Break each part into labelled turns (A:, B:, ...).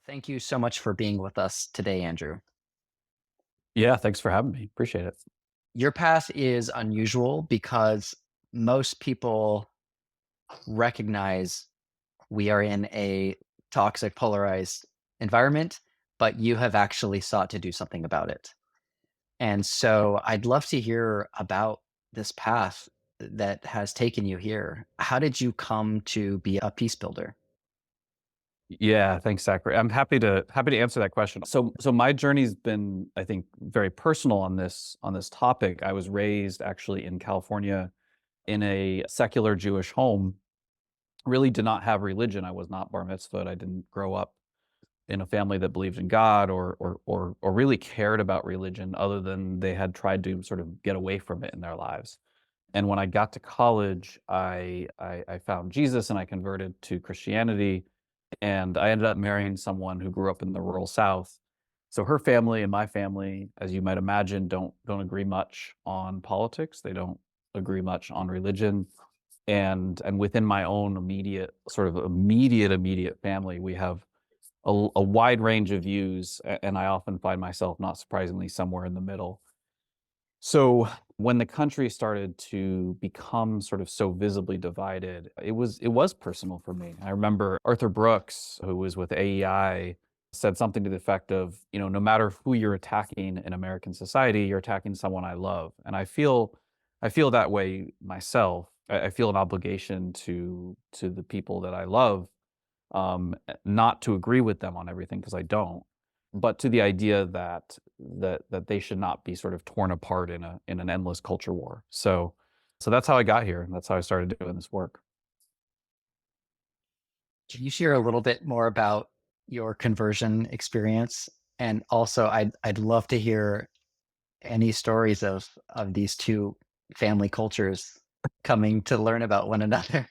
A: Thank you so much for being with us today, Andrew.
B: Yeah, thanks for having me. Appreciate it.
A: Your path is unusual because most people recognize we are in a toxic, polarized environment, but you have actually sought to do something about it. And so I'd love to hear about this path that has taken you here. How did you come to be a peace builder?
B: Yeah, thanks, Zachary. I'm happy to answer that question. So my journey's been, I think, very personal on this topic. I was raised actually in California in a secular Jewish home. Really did not have religion. I was not bar mitzvahed. I didn't grow up in a family that believed in God or really cared about religion, other than they had tried to sort of get away from it in their lives. And when I got to college, I found Jesus and I converted to Christianity, and I ended up marrying someone who grew up in the rural South. So her family and my family, as you might imagine, don't agree much on politics. They don't agree much on religion. And within my own immediate family, we have a wide range of views, and I often find myself, not surprisingly, somewhere in the middle. So when the country started to become sort of so visibly divided, it was personal for me. I remember Arthur Brooks, who was with AEI, said something to the effect of, no matter who you're attacking in American society, you're attacking someone I love. And I feel that way myself. I feel an obligation to the people that I love, not to agree with them on everything, because I don't, but to the idea that they should not be sort of torn apart in an endless culture war. So that's how I got here, and that's how I started doing this work.
A: Can you share a little bit more about your conversion experience? And also, I'd love to hear any stories of these two family cultures coming to learn about one another.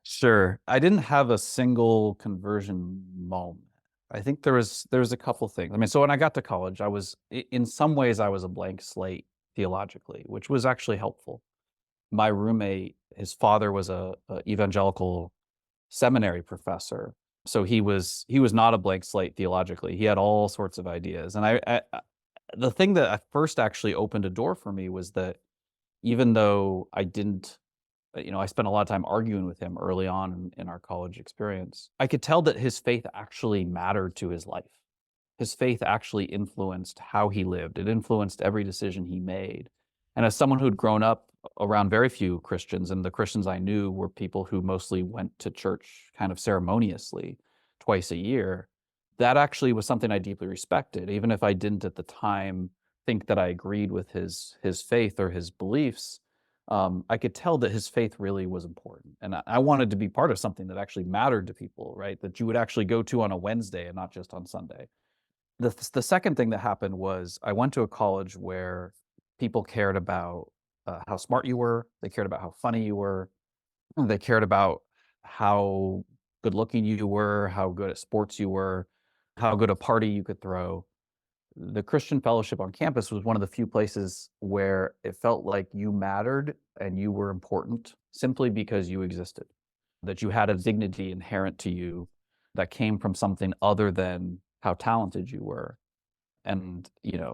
B: Sure. I didn't have a single conversion moment. I think there was a couple things. I mean, so when I got to college, in some ways I was a blank slate theologically, which was actually helpful. My roommate, his father was a evangelical seminary professor. So he was not a blank slate theologically. He had all sorts of ideas. And the thing that at first actually opened a door for me was that, even though I didn't, I spent a lot of time arguing with him early on in our college experience, I could tell that his faith actually mattered to his life. His faith actually influenced how he lived. It influenced every decision he made. And as someone who'd grown up around very few Christians, and the Christians I knew were people who mostly went to church kind of ceremoniously twice a year, that actually was something I deeply respected, even if I didn't at the time think that I agreed with his faith or his beliefs. I could tell that his faith really was important, and I wanted to be part of something that actually mattered to people, right? That you would actually go to on a Wednesday and not just on Sunday. The second thing that happened was I went to a college where people cared about, how smart you were, they cared about how funny you were, they cared about how good looking you were, how good at sports you were, how good a party you could throw. The Christian fellowship on campus was one of the few places where it felt like you mattered and you were important simply because you existed, that you had a dignity inherent to you that came from something other than how talented you were. And,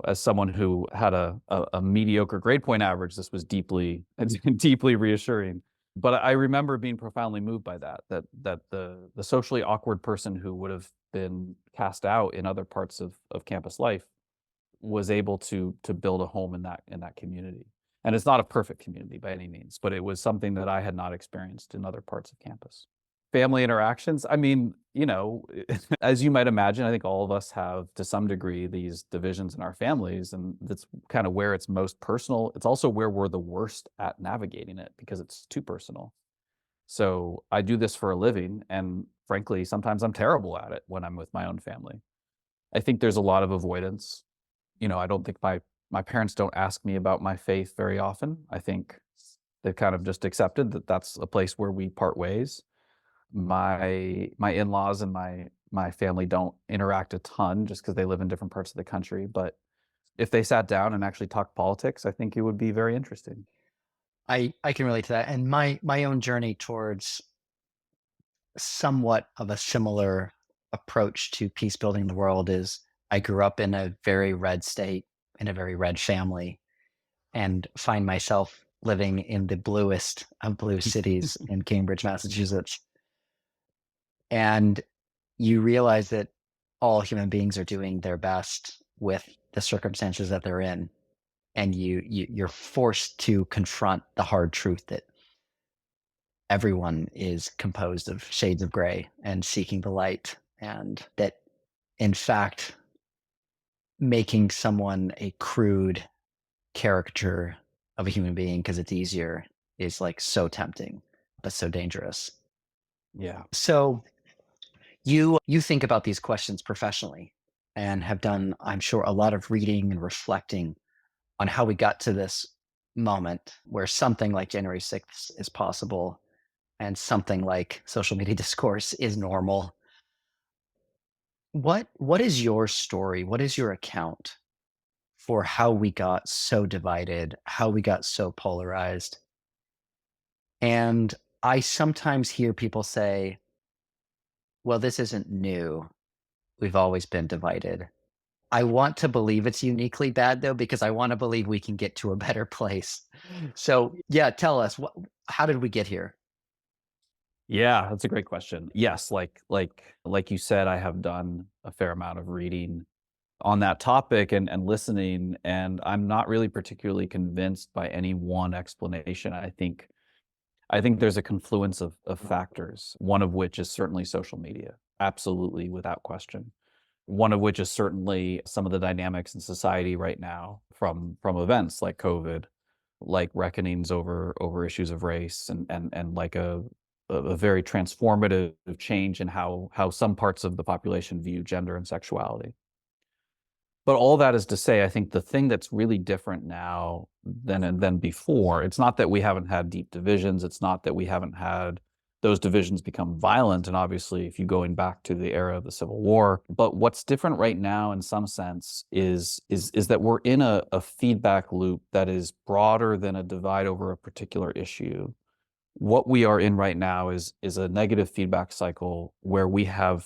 B: as someone who had a mediocre grade point average, this was deeply deeply reassuring. But I remember being profoundly moved by that the socially awkward person who would have been cast out in other parts of campus life was able to build a home in that community. And it's not a perfect community by any means, but it was something that I had not experienced in other parts of campus. Family interactions, I mean, as you might imagine, I think all of us have, to some degree, these divisions in our families, and that's kind of where it's most personal. It's also where we're the worst at navigating it because it's too personal. So I do this for a living, and frankly, sometimes I'm terrible at it when I'm with my own family. I think there's a lot of avoidance. I don't think my parents don't ask me about my faith very often. I think they've kind of just accepted that that's a place where we part ways. My in-laws and my family don't interact a ton just because they live in different parts of the country, but if they sat down and actually talked politics, I think it would be very interesting.
A: I can relate to that. And my own journey towards somewhat of a similar approach to peace building in the world is I grew up in a very red state, in a very red family, and find myself living in the bluest of blue cities in Cambridge, Massachusetts. And you realize that all human beings are doing their best with the circumstances that they're in. And you're forced to confront the hard truth that everyone is composed of shades of gray and seeking the light, and that in fact making someone a crude caricature of a human being because it's easier is like so tempting but so dangerous.
B: Yeah.
A: So you think about these questions professionally and have done, I'm sure, a lot of reading and reflecting on how we got to this moment where something like January 6th is possible and something like social media discourse is normal. What is your story? What is your account for how we got so divided, how we got so polarized? And I sometimes hear people say, well, this isn't new. We've always been divided. I want to believe it's uniquely bad though, because I want to believe we can get to a better place. So, yeah, tell us how did we get here?
B: Yeah, that's a great question. Yes, like you said, I have done a fair amount of reading on that topic and listening, and I'm not really particularly convinced by any one explanation. I think there's a confluence of factors, one of which is certainly social media, absolutely, without question. One of which is certainly some of the dynamics in society right now from events like COVID, like reckonings over issues of race and like a very transformative change in how some parts of the population view gender and sexuality. But all that is to say, I think the thing that's really different now than before, it's not that we haven't had deep divisions, it's not that we haven't had those divisions become violent, and obviously, if you're going back to the era of the Civil War, but what's different right now in some sense is that we're in a feedback loop that is broader than a divide over a particular issue. What we are in right now is a negative feedback cycle where we have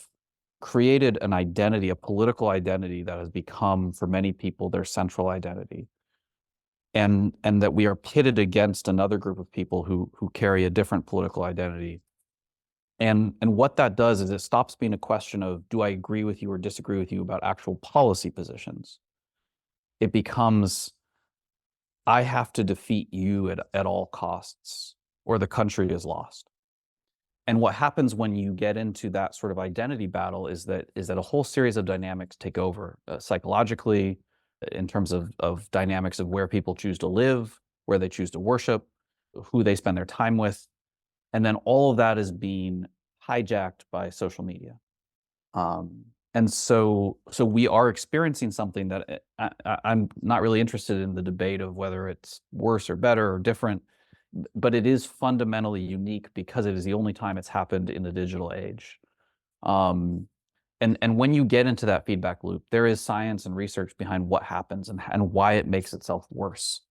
B: created an identity, a political identity that has become, for many people, their central identity. And that we are pitted against another group of people who carry a different political identity. And what that does is it stops being a question of do I agree with you or disagree with you about actual policy positions. It becomes I have to defeat you at all costs, or the country is lost. And what happens when you get into that sort of identity battle is that a whole series of dynamics take over, psychologically, in terms of dynamics of where people choose to live, where they choose to worship, who they spend their time with, and then all of that is being hijacked by social media. And so we are experiencing something that I'm not really interested in the debate of whether it's worse or better or different, but it is fundamentally unique because it is the only time it's happened in the digital age. Um, and when you get into that feedback loop, there is science and research behind what happens and why it makes itself worse.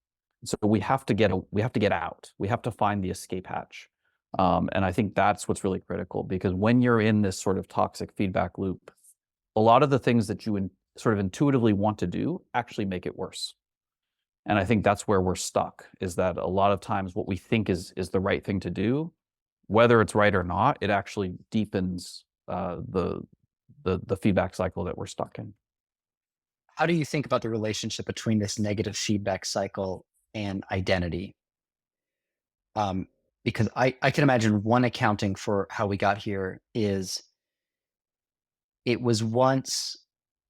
B: So we have to get out. We have to find the escape hatch. And I think that's what's really critical because when you're in this sort of toxic feedback loop, a lot of the things that you sort of intuitively want to do actually make it worse. And I think that's where we're stuck, is that a lot of times what we think is the right thing to do, whether it's right or not, it actually deepens the feedback cycle that we're stuck in.
A: How do you think about the relationship between this negative feedback cycle and identity? Um, because I can imagine one accounting for how we got here is it was once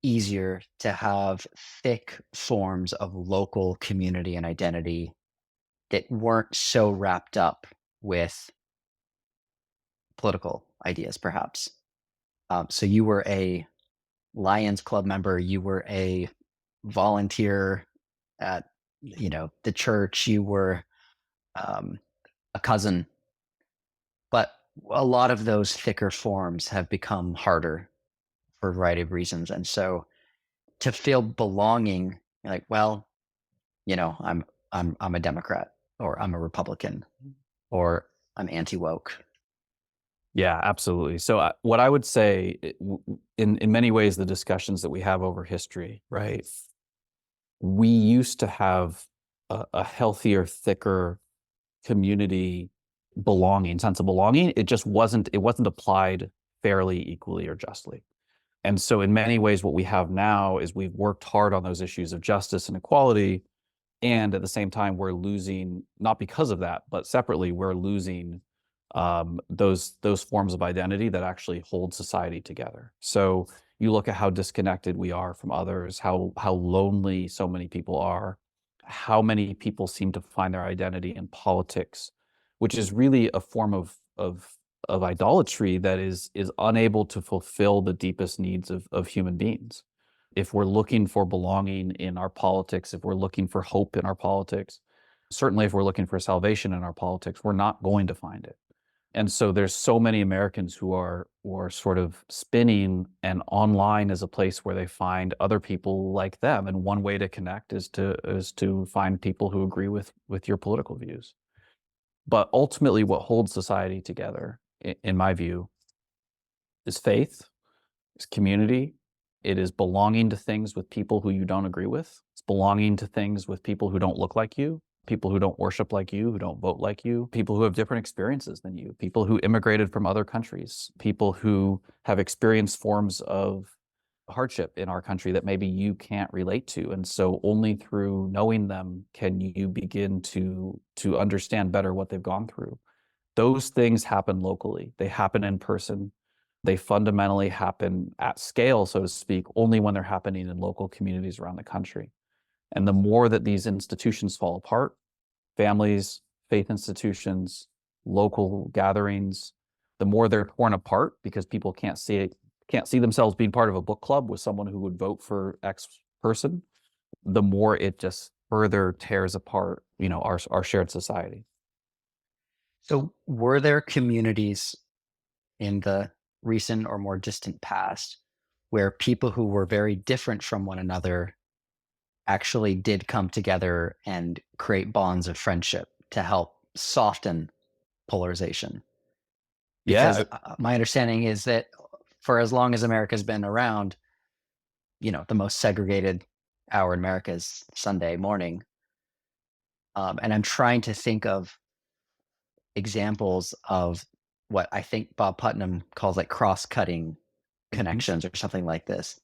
A: easier to have thick forms of local community and identity that weren't so wrapped up with political ideas, perhaps. So you were a Lions Club member, you were a volunteer at the church, you were um, a cousin, but a lot of those thicker forms have become harder for a variety of reasons, and so to feel belonging, you're like, well, I'm a Democrat or I'm a Republican or I'm anti woke.
B: Yeah, absolutely. So what I would say, in many ways, the discussions that we have over history, right? We used to have a healthier, thicker community belonging, sense of belonging. It wasn't applied fairly, equally, or justly. And so in many ways, what we have now is we've worked hard on those issues of justice and equality. And at the same time, we're losing, not because of that, but separately, we're losing those forms of identity that actually hold society together. So you look at how disconnected we are from others, how lonely so many people are, how many people seem to find their identity in politics, which is really a form of idolatry that is unable to fulfill the deepest needs of human beings. If we're looking for belonging in our politics, if we're looking for hope in our politics, certainly if we're looking for salvation in our politics, we're not going to find it. And so there's so many Americans who are sort of spinning, and online is a place where they find other people like them. And one way to connect is to find people who agree with your political views. But ultimately, what holds society together, in my view, is faith, is community. It is belonging to things with people who you don't agree with. It's belonging to things with people who don't look like you, people who don't worship like you, who don't vote like you, people who have different experiences than you, people who immigrated from other countries, people who have experienced forms of hardship in our country that maybe you can't relate to. And so only through knowing them can you begin to understand better what they've gone through. Those things happen locally. They happen in person. They fundamentally happen at scale, so to speak, only when they're happening in local communities around the country. And the more that these institutions fall apart, families, faith institutions, local gatherings, the more they're torn apart because people can't see themselves being part of a book club with someone who would vote for X person, the more it just further tears apart, our shared society.
A: So, were there communities in the recent or more distant past where people who were very different from one another actually did come together and create bonds of friendship to help soften polarization? Because
B: Yeah,
A: my understanding is that for as long as America's been around, the most segregated hour in America is Sunday morning. And I'm trying to think of examples of what I think Bob Putnam calls like cross-cutting
B: mhm.
A: connections or something like this.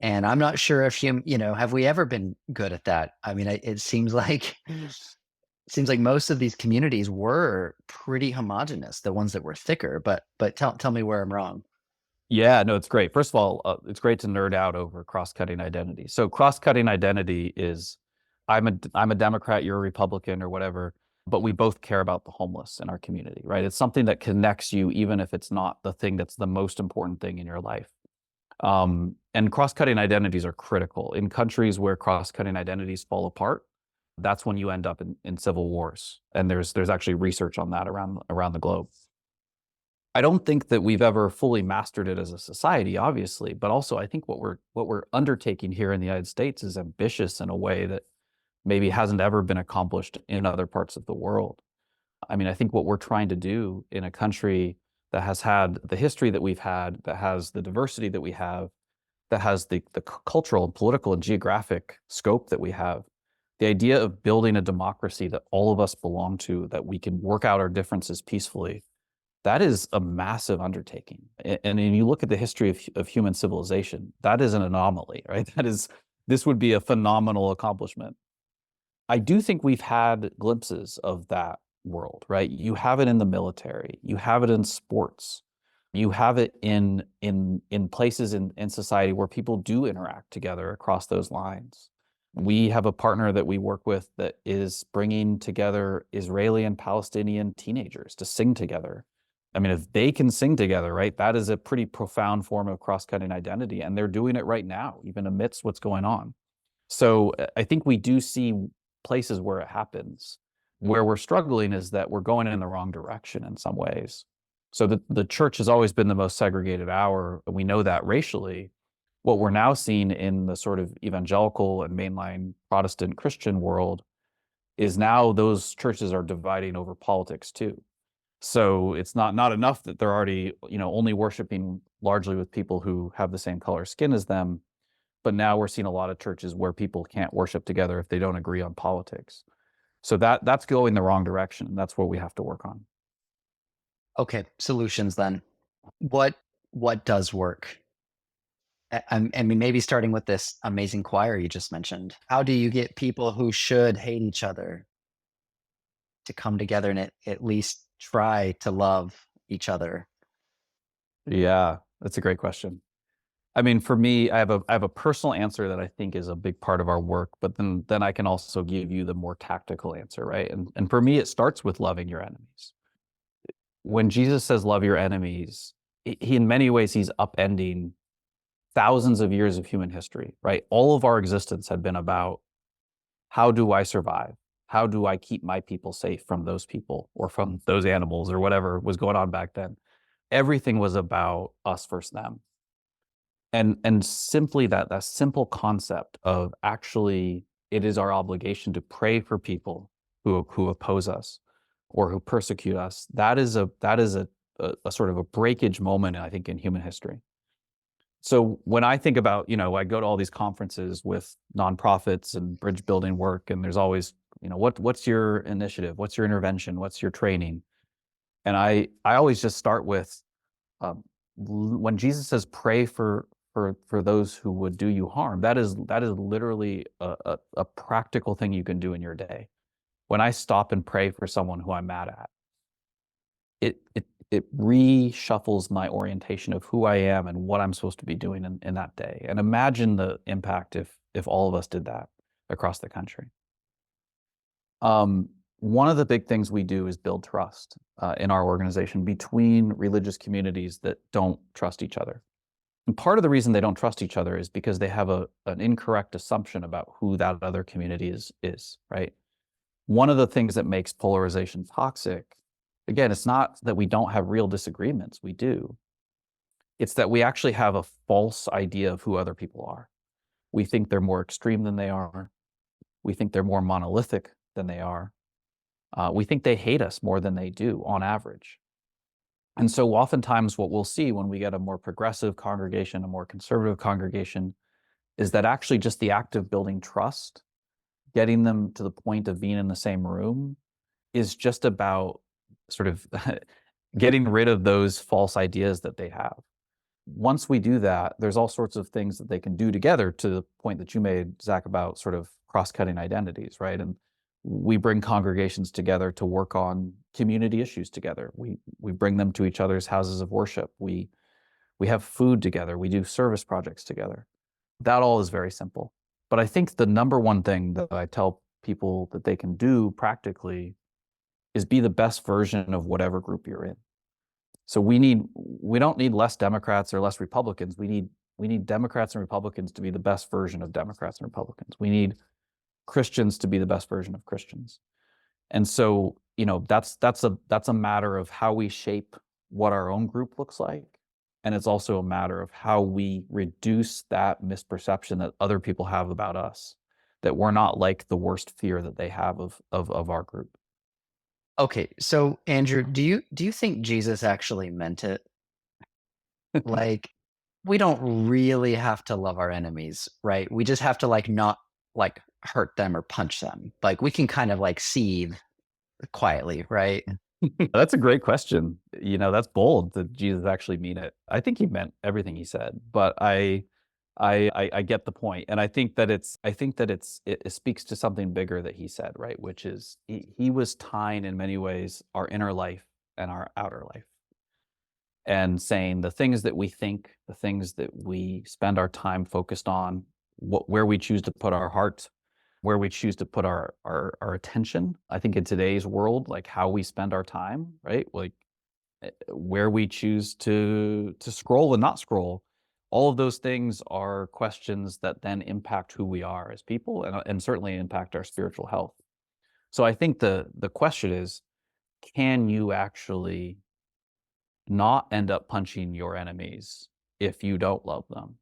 A: And I'm not sure if have we ever been good at that? I mean, it seems like most of these communities were pretty homogenous, the ones that were thicker. But tell me where I'm wrong.
B: Yeah, no, it's great. First of all, it's great to nerd out over cross-cutting identity. So cross-cutting identity is I'm a Democrat, you're a Republican or whatever, but we both care about the homeless in our community, right? It's something that connects you, even if it's not the thing that's the most important thing in your life. And cross-cutting identities are critical. In countries where cross-cutting identities fall apart, that's when you end up in civil wars. And there's actually research on that around the globe. I don't think that we've ever fully mastered it as a society, obviously, but also I think what we're undertaking here in the United States is ambitious in a way that maybe hasn't ever been accomplished in other parts of the world. I mean, I think what we're trying to do in a country that has had the history that we've had, that has the diversity that we have, that has the cultural and political and geographic scope that we have, the idea of building a democracy that all of us belong to, that we can work out our differences peacefully, that is a massive undertaking. And when you look at the history of human civilization, that is an anomaly, right? This would be a phenomenal accomplishment. I do think we've had glimpses of that world, right? You have it in the military, you have it in sports, you have it in places in society where people do interact together across those lines. We have a partner that we work with that is bringing together Israeli and Palestinian teenagers to sing together. I mean, if they can sing together, right, that is a pretty profound form of cross-cutting identity, and they're doing it right now, even amidst what's going on. So I think we do see places where it happens. Where we're struggling is that we're going in the wrong direction in some ways. So the church has always been the most segregated hour. And we know that racially. What we're now seeing in the sort of evangelical and mainline Protestant Christian world is now those churches are dividing over politics too. So it's not enough that they're already, only worshiping largely with people who have the same color skin as them, but now we're seeing a lot of churches where people can't worship together if they don't agree on politics. So that's going the wrong direction, and that's what we have to work on.
A: Okay, solutions then. What what does work? I mean, maybe starting with this amazing choir you just mentioned. How do you get people who should hate each other to come together and at least try to love each other?
B: Yeah, that's a great question. I mean, for me, I have a personal answer that I think is a big part of our work, but then I can also give you the more tactical answer, right? And for me, it starts with loving your enemies. When Jesus says love your enemies, he in many ways he's upending thousands of years of human history, right? All of our existence had been about how do I survive? How do I keep my people safe from those people or from those animals or whatever was going on back then? Everything was about us versus them. And simply that simple concept of actually it is our obligation to pray for people who oppose us or who persecute us. That is a sort of a breakage moment, I think, in human history. So when I think about, I go to all these conferences with nonprofits and bridge building work, and there's always, what's your initiative? What's your intervention? What's your training? And I always just start with um, when Jesus says pray for those who would do you harm, that is literally a practical thing you can do in your day. When I stop and pray for someone who I'm mad at, it reshuffles my orientation of who I am and what I'm supposed to be doing in that day. And imagine the impact if all of us did that across the country. One of the big things we do is build trust in our organization between religious communities that don't trust each other. And part of the reason they don't trust each other is because they have an incorrect assumption about who that other community is, right? One of the things that makes polarization toxic, again, it's not that we don't have real disagreements, we do. It's that we actually have a false idea of who other people are. We think they're more extreme than they are. We think they're more monolithic than they are. We think they hate us more than they do on average. And so oftentimes what we'll see when we get a more progressive congregation, a more conservative congregation, is that actually just the act of building trust, getting them to the point of being in the same room, is just about sort of getting rid of those false ideas that they have. Once we do that, there's all sorts of things that they can do together, to the point that you made, Zach, about sort of cross-cutting identities, right? And we bring congregations together to work on community issues together. We bring them to each other's houses of worship. We have food together. We do service projects together. That all is very simple. But I think the number one thing that I tell people that they can do practically is be the best version of whatever group you're in. So we don't need less Democrats or less Republicans. We need Democrats and Republicans to be the best version of Democrats and Republicans. We need Christians to be the best version of Christians. And so, that's a matter of how we shape what our own group looks like. And it's also a matter of how we reduce that misperception that other people have about us, that we're not like the worst fear that they have of our group.
A: Okay, so Andrew, do you think Jesus actually meant it? Like, we don't really have to love our enemies, right? We just have to like not like hurt them or punch them. Like we can kind of like seethe quietly, right?
B: That's a great question. That's bold that Jesus actually mean it. I think he meant everything he said, but I get the point, and I think that it speaks to something bigger that he said, right? Which is he was tying in many ways our inner life and our outer life, and saying the things that we think, the things that we spend our time focused on, where we choose to put our heart, where we choose to put our attention. I think in today's world, like how we spend our time, right? Like where we choose to scroll and not scroll. All of those things are questions that then impact who we are as people, and certainly impact our spiritual health. So I think the question is, can you actually not end up punching your enemies if you don't love them?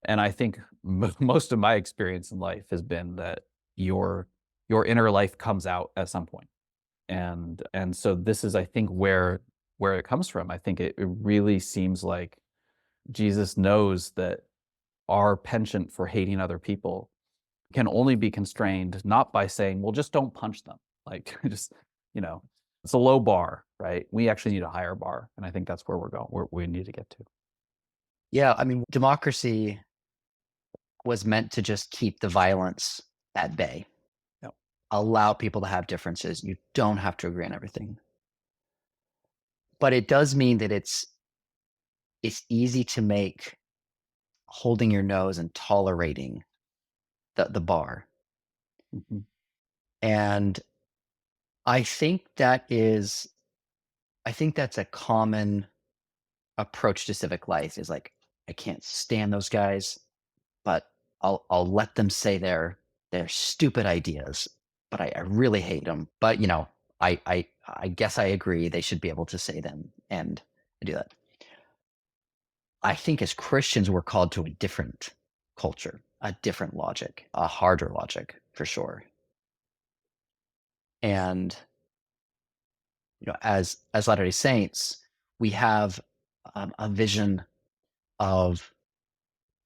B: And I think most of my experience in life has been that your inner life comes out at some point. And so this is, I think, where it comes from. I think it really seems like Jesus knows that our penchant for hating other people can only be constrained not by saying, well, just don't punch them. Like, just, you know, it's a low bar, right? We actually need a higher bar. And I think that's where we're going, where we need to get to.
A: Yeah, I mean, democracy was meant to just keep the violence at bay,
B: Yep.
A: allow people to have differences. You don't have to agree on everything. But it does mean that it's easy to make holding your nose and tolerating the bar.
B: Mhm.
A: And I think that is I think that's a common approach to civic life is like, I can't stand those guys, but I'll let them say their stupid ideas, but I really hate them. But I guess I agree they should be able to say them, and I do that. I think as Christians we're called to a different culture, a different logic, a harder logic for sure. And as Latter-day Saints, we have a vision of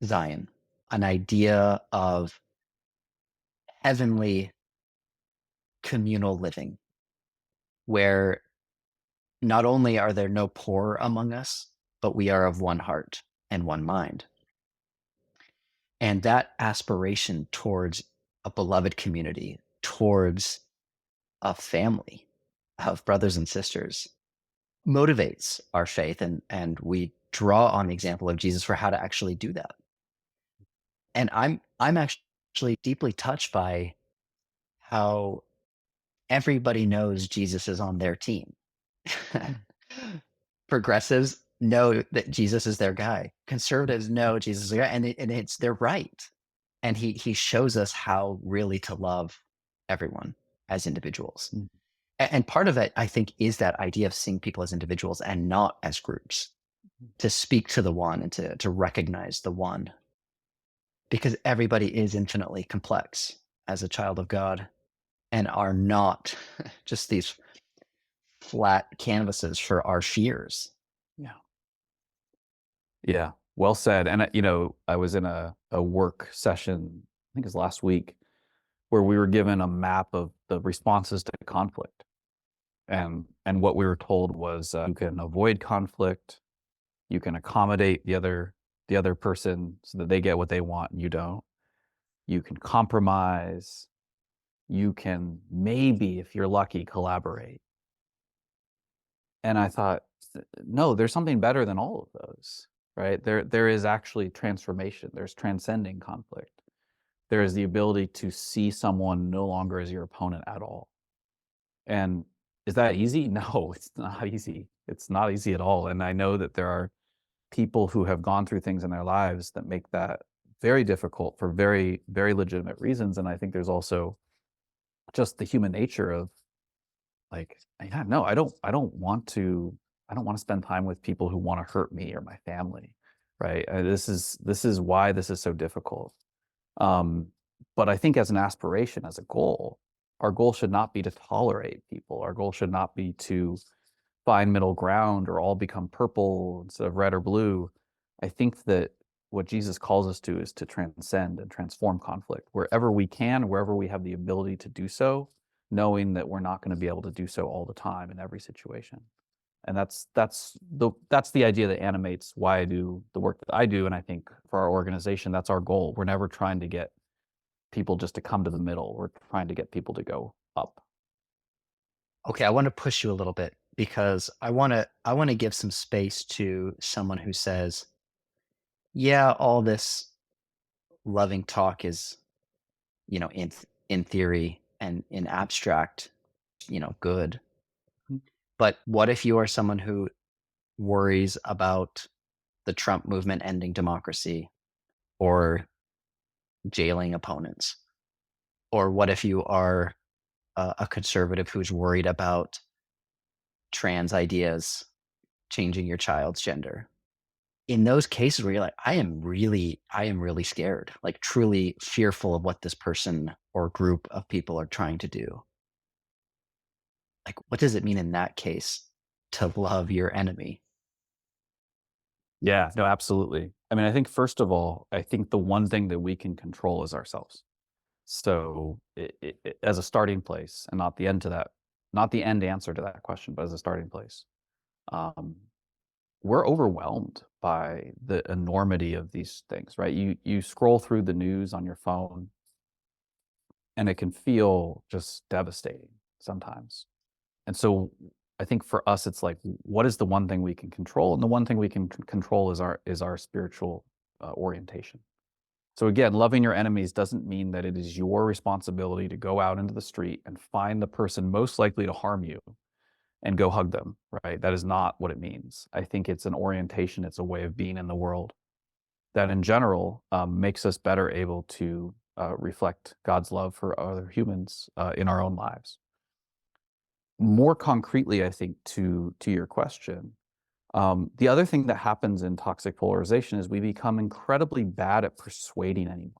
A: Zion, an idea of heavenly communal living, where not only are there no poor among us, but we are of one heart and one mind. And that aspiration towards a beloved community, towards a family of brothers and sisters, motivates our faith, and we draw on the example of Jesus for how to actually do that. And I'm actually deeply touched by how everybody knows Jesus is on their team. Progressives know that Jesus is their guy. Conservatives know Jesus is their guy, and it's they're right. And he shows us how really to love everyone as individuals.
B: Mm.
A: And part of it, I think, is that idea of seeing people as individuals and not as groups, to speak to the one and to recognize the one, because everybody is infinitely complex as a child of God and are not just these flat canvases for our fears.
B: Yeah. Yeah. Well said. And, I was in a work session, I think it was last week, where we were given a map of the responses to conflict. And what we were told was, you can avoid conflict, you can accommodate the other person so that they get what they want and you don't. You can compromise, you can maybe, if you're lucky, collaborate. And I thought, no, there's something better than all of those, right? There is actually transformation. There's transcending conflict. There is the ability to see someone no longer as your opponent at all. And is that easy? No, it's not easy. It's not easy at all. And I know that there are people who have gone through things in their lives that make that very difficult for very, very legitimate reasons. And I think there's also just the human nature of, like, yeah, no, I don't want to spend time with people who want to hurt me or my family, right? This is why this is so difficult. Um, but I think as an aspiration, as a goal, our goal should not be to tolerate people. Our goal should not be to find middle ground or all become purple instead of red or blue. I think that what Jesus calls us to is to transcend and transform conflict wherever we can, wherever we have the ability to do so, knowing that we're not going to be able to do so all the time in every situation. And that's the idea that animates why I do the work that I do. And I think for our organization, that's our goal. We're never trying to get people just to come to the middle. We're trying to get people to go up.
A: Okay, I want to push you a little bit because I want to give some space to someone who says, "Yeah, all this loving talk is, in theory and in abstract, good.
B: Mm.
A: But what if you are someone who worries about the Trump movement ending democracy or jailing opponents? Or what if you are a conservative who's worried about trans ideas changing your child's gender?" In those cases where you're like, I am really scared, like truly fearful of what this person or group of people are trying to do. Like, what does it mean in that case to love your enemy?
B: Yeah, no, absolutely. I mean, I think first of all, I think the one thing that we can control is ourselves. So, as a starting place, and not the end to that, not the end answer to that question, but as a starting place, um, we're overwhelmed by the enormity of these things, right? You scroll through the news on your phone, and it can feel just devastating sometimes. And so, I think for us, it's like, what is the one thing we can control? And the one thing we can control is our spiritual orientation. So again, loving your enemies doesn't mean that it is your responsibility to go out into the street and find the person most likely to harm you and go hug them, right? That is not what it means. I think it's an orientation, it's a way of being in the world that in general makes us better able to reflect God's love for other humans in our own lives. More concretely, I think to your question, the other thing that happens in toxic polarization is we become incredibly bad at persuading anyone.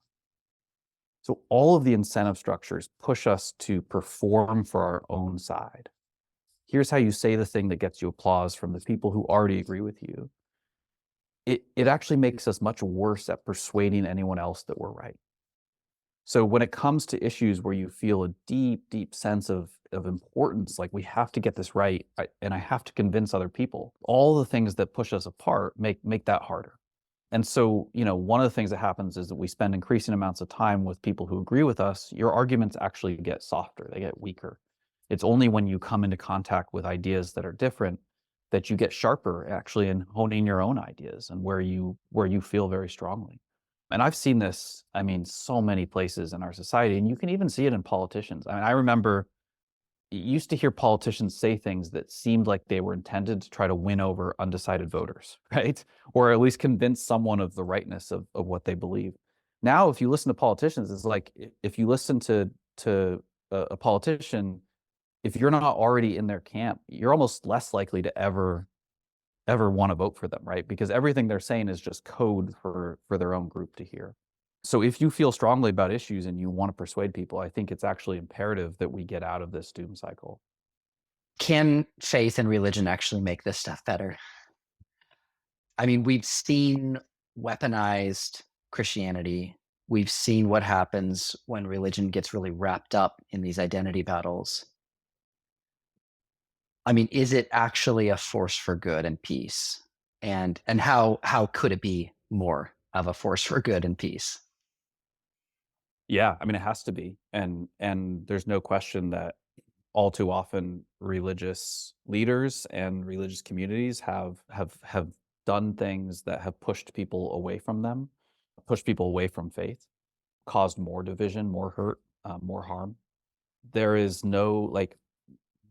B: So all of the incentive structures push us to perform for our own side. Here's how you say the thing that gets you applause from the people who already agree with you. It actually makes us much worse at persuading anyone else that we're right. So when it comes to issues where you feel a deep, deep sense of importance, like we have to get this right, and I have to convince other people, all the things that push us apart make that harder. And so, one of the things that happens is that we spend increasing amounts of time with people who agree with us. Your arguments actually get softer, they get weaker. It's only when you come into contact with ideas that are different that you get sharper actually in honing your own ideas and where you feel very strongly. And I've seen this, I mean, so many places in our society, and you can even see it in politicians. I mean, I remember used to hear politicians say things that seemed like they were intended to try to win over undecided voters, right? Or at least convince someone of the rightness of what they believe. Now, if you listen to politicians, it's like if you listen to a politician, if you're not already in their camp, you're almost less likely to ever want to vote for them, right? Because everything they're saying is just code for their own group to hear. So if you feel strongly about issues and you want to persuade people, I think it's actually imperative that we get out of this doom cycle.
A: Can faith and religion actually make this stuff better? I mean, we've seen weaponized Christianity. We've seen what happens when religion gets really wrapped up in these identity battles. I mean, is it actually a force for good and peace? And how could it be more of a force for good and peace?
B: Yeah, I mean it has to be. And there's no question that all too often religious leaders and religious communities have done things that have pushed people away from them, pushed people away from faith, caused more division, more hurt, more harm. There is no like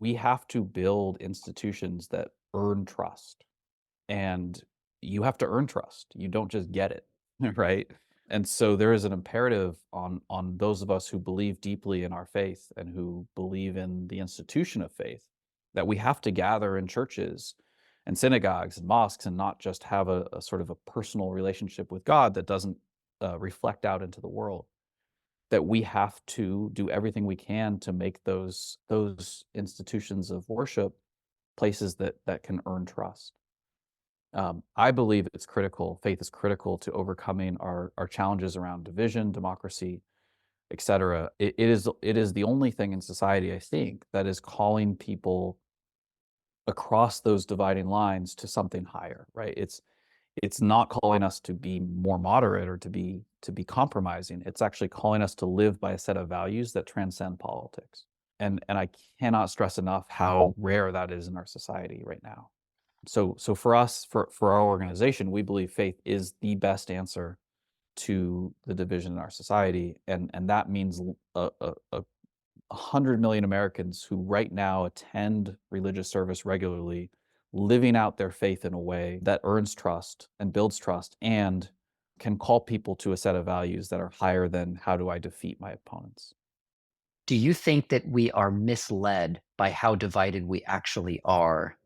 B: we have to build institutions that earn trust. And you have to earn trust. You don't just get it, right? And so there is an imperative on those of us who believe deeply in our faith and who believe in the institution of faith that we have to gather in churches and synagogues and mosques and not just have a sort of a personal relationship with God that doesn't reflect out into the world. That we have to do everything we can to make those institutions of worship places that can earn trust. I believe it's critical. Faith is critical to overcoming our challenges around division, democracy, etc. It is the only thing in society, I think, that is calling people across those dividing lines to something higher. Right? It's not calling us to be more moderate or to be compromising. It's actually calling us to live by a set of values that transcend politics. And I cannot stress enough how rare that is in our society right now. So for us, for our organization, we believe faith is the best answer to the division in our society, and that means a 100 million Americans who right now attend religious service regularly, living out their faith in a way that earns trust and builds trust, and can call people to a set of values that are higher than how do I defeat my opponents.
A: Do you think that we are misled by how divided we actually are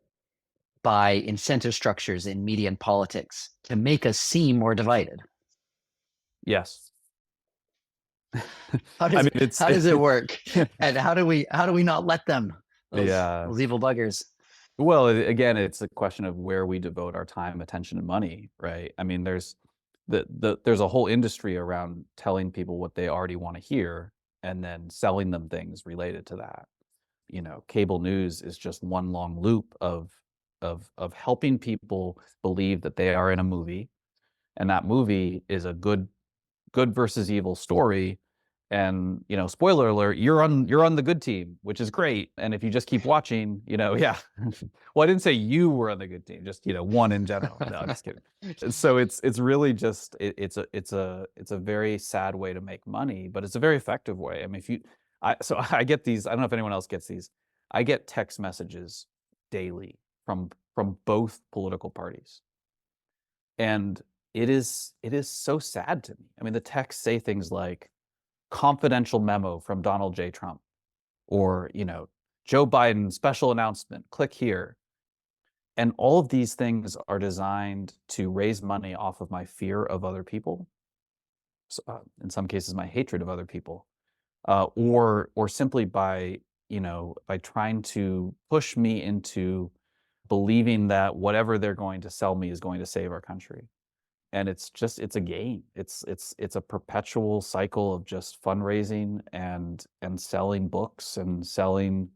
A: by incentive structures in media and politics to make us seem more divided?
B: Yes,
A: How
B: I
A: does
B: mean it's
A: how does it work? And how do we not let them
B: Yeah.
A: those evil buggers.
B: Well, again, it's a question of where we devote our time, attention, and money, right? I mean, there's a whole industry around telling people what they already want to hear and then selling them things related to that. Cable news is just one long loop of helping people believe that they are in a movie, and that movie is a good versus evil story. And spoiler alert, you're on the good team, which is great. And if you just keep watching, yeah. Well, I didn't say you were on the good team, just one in general. No, I'm just kidding. So it's really just it's a very sad way to make money, but it's a very effective way. I mean, I get these. I don't know if anyone else gets these. I get text messages daily from both political parties, and it is so sad to me. I mean, the texts say things like confidential memo from Donald J. Trump, or Joe Biden special announcement, click here. And all of these things are designed to raise money off of my fear of other people, so, in some cases my hatred of other people, or simply by trying to push me into believing that whatever they're going to sell me is going to save our country. And it's a game. It's a perpetual cycle of just fundraising and selling books and selling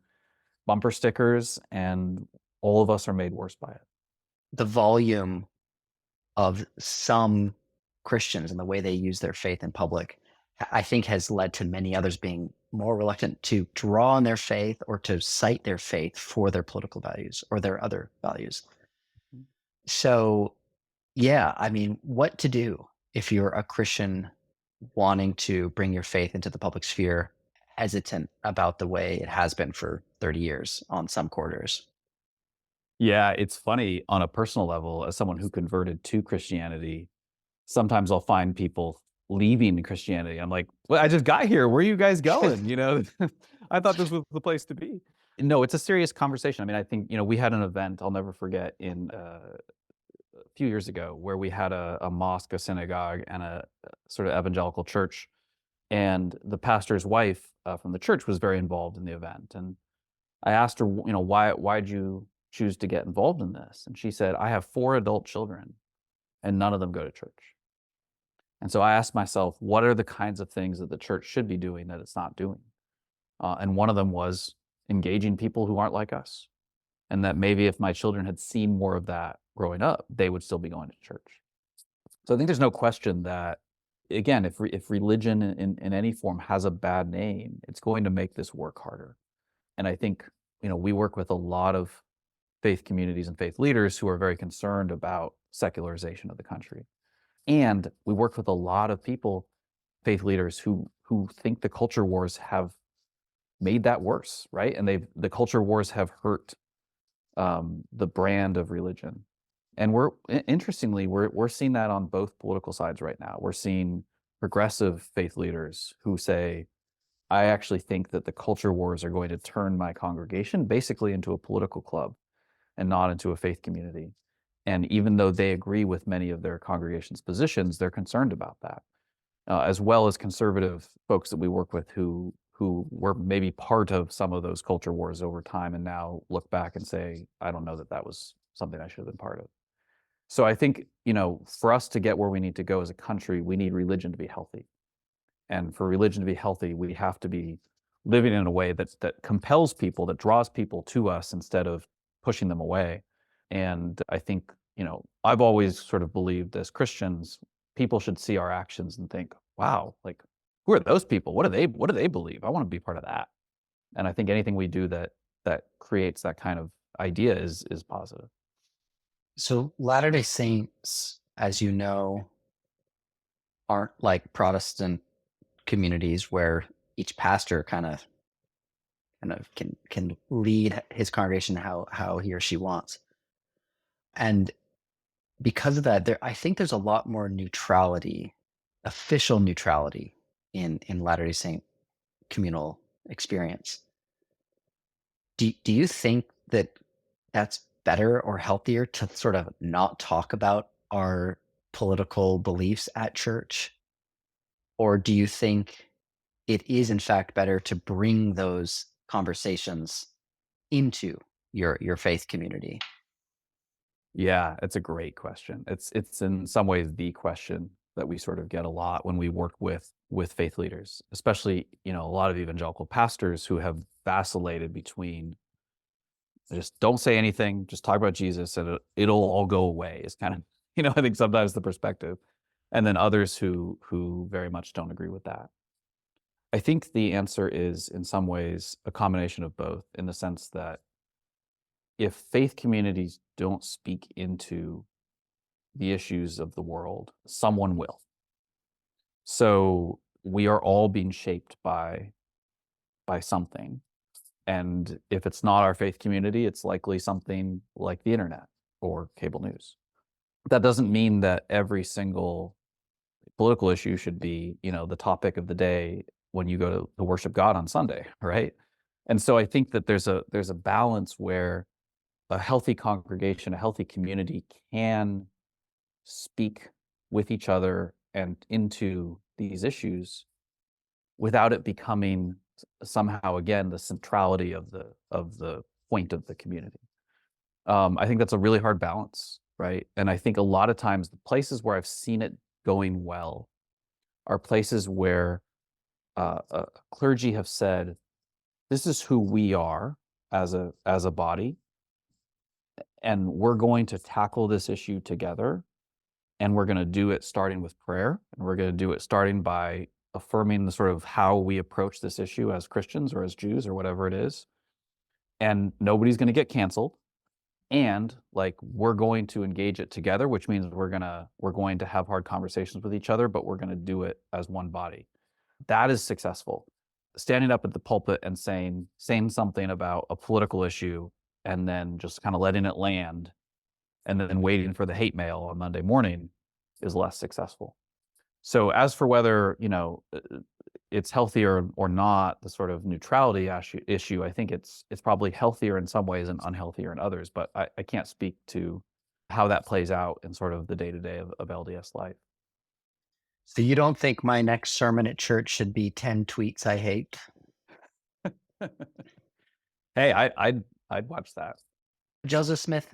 B: bumper stickers, and all of us are made worse by it.
A: The volume of some Christians and the way they use their faith in public, I think has led to many others being more reluctant to draw on their faith or to cite their faith for their political values or their other values. So, yeah, I mean, what to do if you're a Christian wanting to bring your faith into the public sphere, hesitant about the way it has been for 30 years on some quarters?
B: Yeah, it's funny on a personal level, as someone who converted to Christianity, sometimes I'll find people leaving Christianity. I'm like, "Well, I just got here. Where are you guys going?" I thought this was the place to be. No, it's a serious conversation. I mean, I think, we had an event I'll never forget a few years ago where we had a mosque, a synagogue, and a sort of evangelical church. And the pastor's wife from the church was very involved in the event. And I asked her, why'd you choose to get involved in this? And she said, I have 4 adult children and none of them go to church. And so I asked myself, what are the kinds of things that the church should be doing that it's not doing? And one of them was engaging people who aren't like us. And that maybe if my children had seen more of that growing up, they would still be going to church. So I think there's no question that, again, if religion in any form has a bad name, it's going to make this work harder. And I think, we work with a lot of faith communities and faith leaders who are very concerned about secularization of the country. And we work with a lot of people, faith leaders, who think the culture wars have made that worse, right? And the culture wars have hurt the brand of religion. And interestingly, we're seeing that on both political sides right now. We're seeing progressive faith leaders who say, I actually think that the culture wars are going to turn my congregation basically into a political club and not into a faith community. And even though they agree with many of their congregation's positions, they're concerned about that, as well as conservative folks that we work with who were maybe part of some of those culture wars over time and now look back and say, I don't know that that was something I should have been part of. So I think, for us to get where we need to go as a country, we need religion to be healthy. And for religion to be healthy, we have to be living in a way that compels people, that draws people to us instead of pushing them away. And I think, I've always sort of believed as Christians, people should see our actions and think, wow, like, who are those people? What do they believe? I want to be part of that. And I think anything we do that creates that kind of idea is positive.
A: So, Latter-day Saints, as you know, aren't like Protestant communities where each pastor kind of can lead his congregation how he or she wants. And because of that, I think there's a lot more neutrality, official neutrality in Latter-day Saint communal experience. Do you think that that's better or healthier to sort of not talk about our political beliefs at church? Or do you think it is in fact better to bring those conversations into your faith community?
B: Yeah, it's a great question. It's in some ways the question that we sort of get a lot when we work with faith leaders, especially, a lot of evangelical pastors who have vacillated between just don't say anything, just talk about Jesus and it'll all go away is kind of, I think sometimes the perspective. And then others who very much don't agree with that. I think the answer is in some ways a combination of both in the sense that if faith communities don't speak into the issues of the world, someone will. So we are all being shaped by something. And if it's not our faith community, it's likely something like the internet or cable news. That doesn't mean that every single political issue should be, the topic of the day when you go to worship God on Sunday, right? And so I think that there's a balance where a healthy congregation, a healthy community can speak with each other and into these issues without it becoming somehow again the centrality of the point of the community. I think that's a really hard balance, right? And I think a lot of times the places where I've seen it going well are places where clergy have said, "This is who we are as a body, and we're going to tackle this issue together, and we're going to do it starting with prayer, and we're going to do it starting by affirming the sort of how we approach this issue as Christians or as Jews or whatever it is, and nobody's going to get canceled." And like we're going to engage it together, which means we're going to have hard conversations with each other, but we're going to do it as one body. That is successful. Standing up at the pulpit and saying something about a political issue and then just kind of letting it land and then waiting for the hate mail on Monday morning is less successful. So as for whether, it's healthier or not, the sort of neutrality issue, I think it's probably healthier in some ways and unhealthier in others, but I can't speak to how that plays out in sort of the day-to-day of LDS life.
A: So you don't think my next sermon at church should be 10 tweets I hate?
B: Hey, I'd watch that.
A: Joseph Smith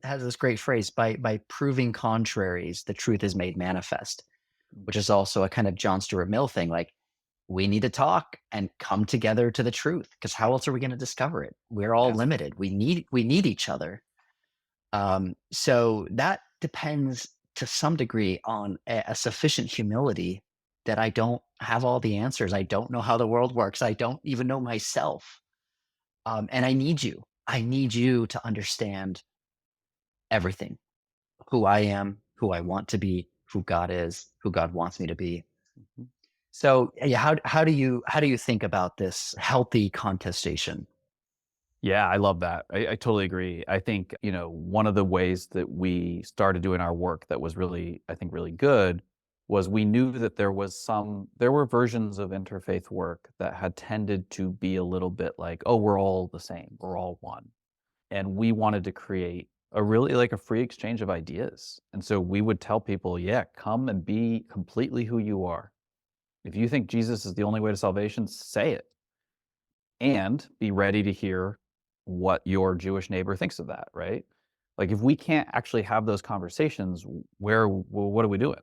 A: has this great phrase, by proving contraries, the truth is made manifest, which is also a kind of John Stuart Mill thing. Like, we need to talk and come together to the truth, because how else are we going to discover it? We're all
B: Yes.
A: limited. We need each other. So that depends to some degree on a sufficient humility that I don't have all the answers. I don't know how the world works. I don't even know myself. And I need you. I need you to understand everything: who I am, who I want to be, who God is, who God wants me to be.
B: Mhm.
A: So yeah, how do you think about this healthy contestation?
B: Yeah, I love that. I totally agree. I think, one of the ways that we started doing our work that was really, I think, really good was we knew that there were versions of interfaith work that had tended to be a little bit like, oh, we're all the same, we're all one. And we wanted to create a really like a free exchange of ideas. And so we would tell people, yeah, come and be completely who you are. If you think Jesus is the only way to salvation, say it and be ready to hear what your Jewish neighbor thinks of that, right? Like if we can't actually have those conversations, what are we doing?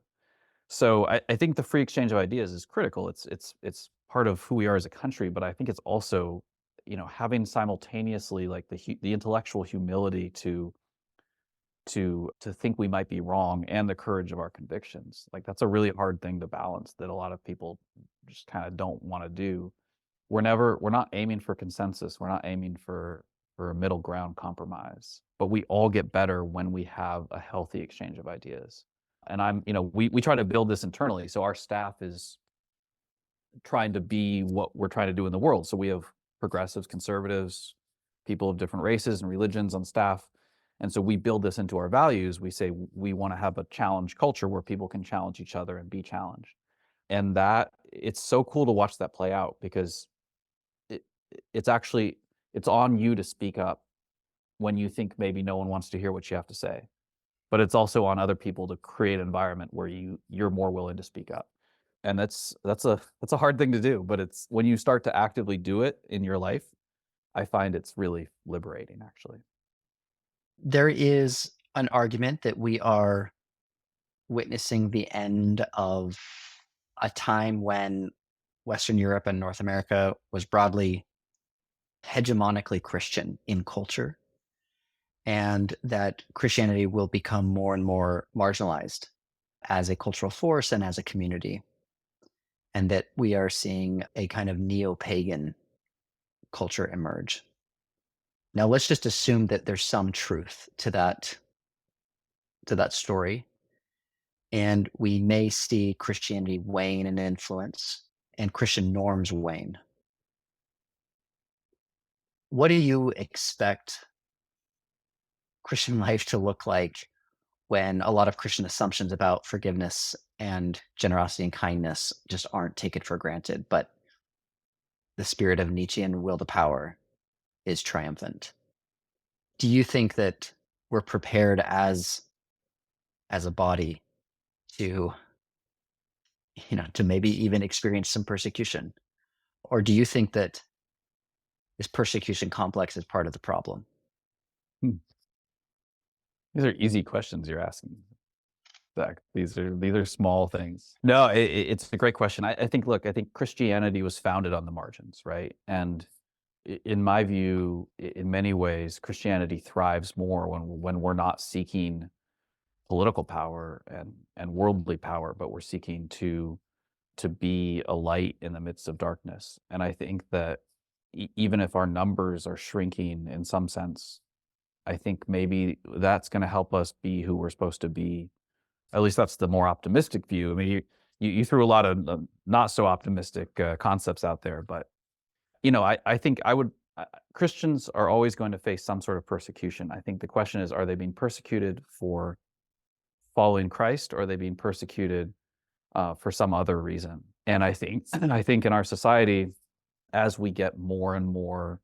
B: So I think the free exchange of ideas is critical. It's part of who we are as a country, but I think it's also, having simultaneously like the intellectual humility to think we might be wrong and the courage of our convictions. Like that's a really hard thing to balance that a lot of people just kind of don't want to do. We're not aiming for consensus. We're not aiming for a middle ground compromise. But we all get better when we have a healthy exchange of ideas. And we try to build this internally. So our staff is trying to be what we're trying to do in the world. So we have progressives, conservatives, people of different races and religions on staff. And so we build this into our values. We say we want to have a challenge culture where people can challenge each other and be challenged. And that it's so cool to watch that play out because it, it's actually it's on you to speak up when you think maybe no one wants to hear what you have to say. But it's also on other people to create an environment where you're more willing to speak up. And that's a hard thing to do, but it's when you start to actively do it in your life, I find it's really liberating, actually.
A: There is an argument that we are witnessing the end of a time when Western Europe and North America was broadly hegemonically Christian in culture, and that Christianity will become more and more marginalized as a cultural force and as a community, and that we are seeing a kind of neo pagan culture emerge. Now, let's just assume that there's some truth to that story, and we may see Christianity wane in influence and Christian norms wane. What do you expect Christian life to look like when a lot of Christian assumptions about forgiveness and generosity and kindness just aren't taken for granted, but the spirit of Nietzschean will to power is triumphant? Do you think that we're prepared as a body to, to maybe even experience some persecution? Or do you think that this persecution complex is part of the problem?
B: Hmm. These are easy questions you're asking, Zach. These are small things. No, it's a great question. I think, look, I think Christianity was founded on the margins, right? And in my view, in many ways, Christianity thrives more when we're not seeking political power and worldly power, but we're seeking to be a light in the midst of darkness. And I think that even if our numbers are shrinking in some sense, I think maybe that's going to help us be who we're supposed to be. At least that's the more optimistic view. I mean, you threw a lot of not so optimistic concepts out there, but I think Christians are always going to face some sort of persecution. I think the question is, are they being persecuted for following Christ, or are they being persecuted for some other reason? And I think in our society, as we get more and more,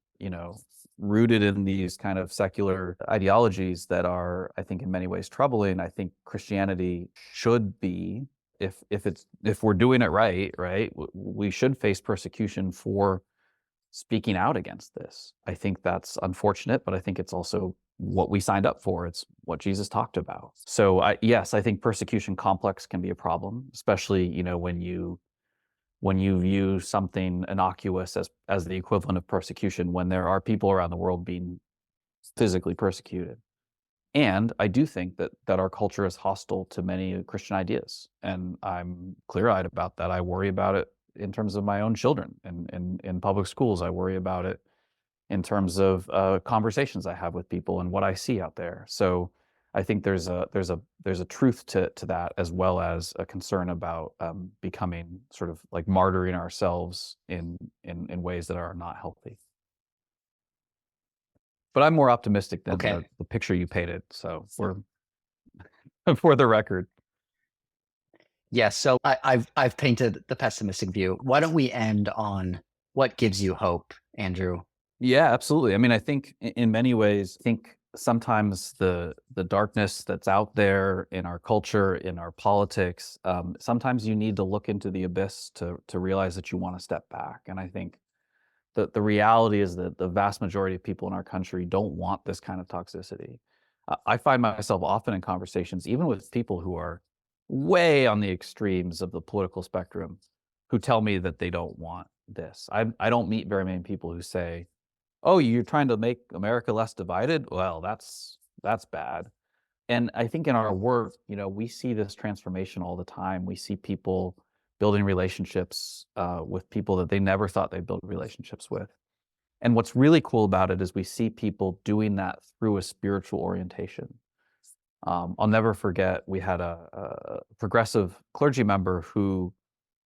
B: rooted in these kind of secular ideologies that are, I think, in many ways troubling, I think Christianity should be, if we're doing it right, we should face persecution for speaking out against this. I think that's unfortunate, but I think it's also what we signed up for. It's what Jesus talked about. So yes, I think persecution complex can be a problem, especially, when you view something innocuous as the equivalent of persecution, when there are people around the world being physically persecuted. And I do think that our culture is hostile to many Christian ideas, and I'm clear-eyed about that. I worry about it in terms of my own children, and in public schools. I worry about it in terms of conversations I have with people and what I see out there. So I think there's a truth to that, as well as a concern about becoming sort of like martyring ourselves in ways that are not healthy. But I'm more optimistic than
A: Okay.
B: the picture you painted. So for the record.
A: Yes. So I've painted the pessimistic view. Why don't we end on what gives you hope, Andrew?
B: Yeah, absolutely. I mean, I think in many ways, I think sometimes the darkness that's out there in our culture, in our politics, sometimes you need to look into the abyss to realize that you want to step back. And I think the reality is that the vast majority of people in our country don't want this kind of toxicity. I find myself often in conversations, even with people who are way on the extremes of the political spectrum, who tell me that they don't want this. I don't meet very many people who say, "Oh, you're trying to make America less divided? Well, that's bad." And I think in our work, we see this transformation all the time. We see people building relationships with people that they never thought they'd build relationships with. And what's really cool about it is we see people doing that through a spiritual orientation. I'll never forget, we had a progressive clergy member who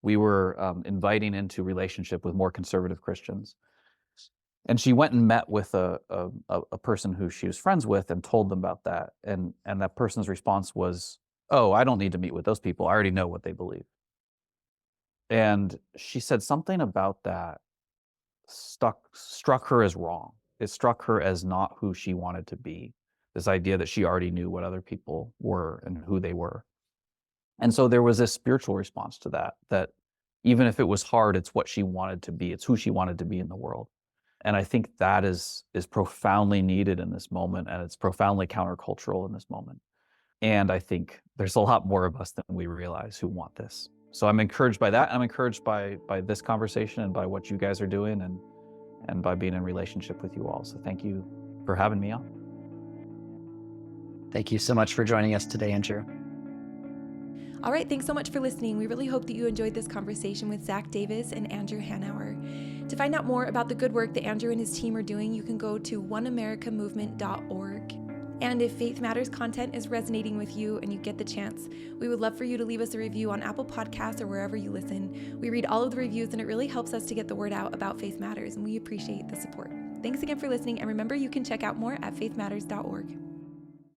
B: we were inviting into relationship with more conservative Christians. And she went and met with a person who she was friends with and told them about that. And that person's response was, "Oh, I don't need to meet with those people. I already know what they believe." And she said something about that struck her as wrong. It struck her as not who she wanted to be. This idea that she already knew what other people were and who they were. And so there was this spiritual response to that, that even if it was hard, it's what she wanted to be. It's who she wanted to be in the world. And I think that is profoundly needed in this moment, and it's profoundly countercultural in this moment. And I think there's a lot more of us than we realize who want this. So I'm encouraged by that. I'm encouraged by this conversation and by what you guys are doing and by being in relationship with you all. So thank you for having me on.
A: Thank you so much for joining us today, Andrew.
C: All right, thanks so much for listening. We really hope that you enjoyed this conversation with Zach Davis and Andrew Hanauer. To find out more about the good work that Andrew and his team are doing, you can go to oneamericamovement.org. And if Faith Matters content is resonating with you and you get the chance, we would love for you to leave us a review on Apple Podcasts or wherever you listen. We read all of the reviews and it really helps us to get the word out about Faith Matters, and we appreciate the support. Thanks again for listening, and remember, you can check out more at faithmatters.org.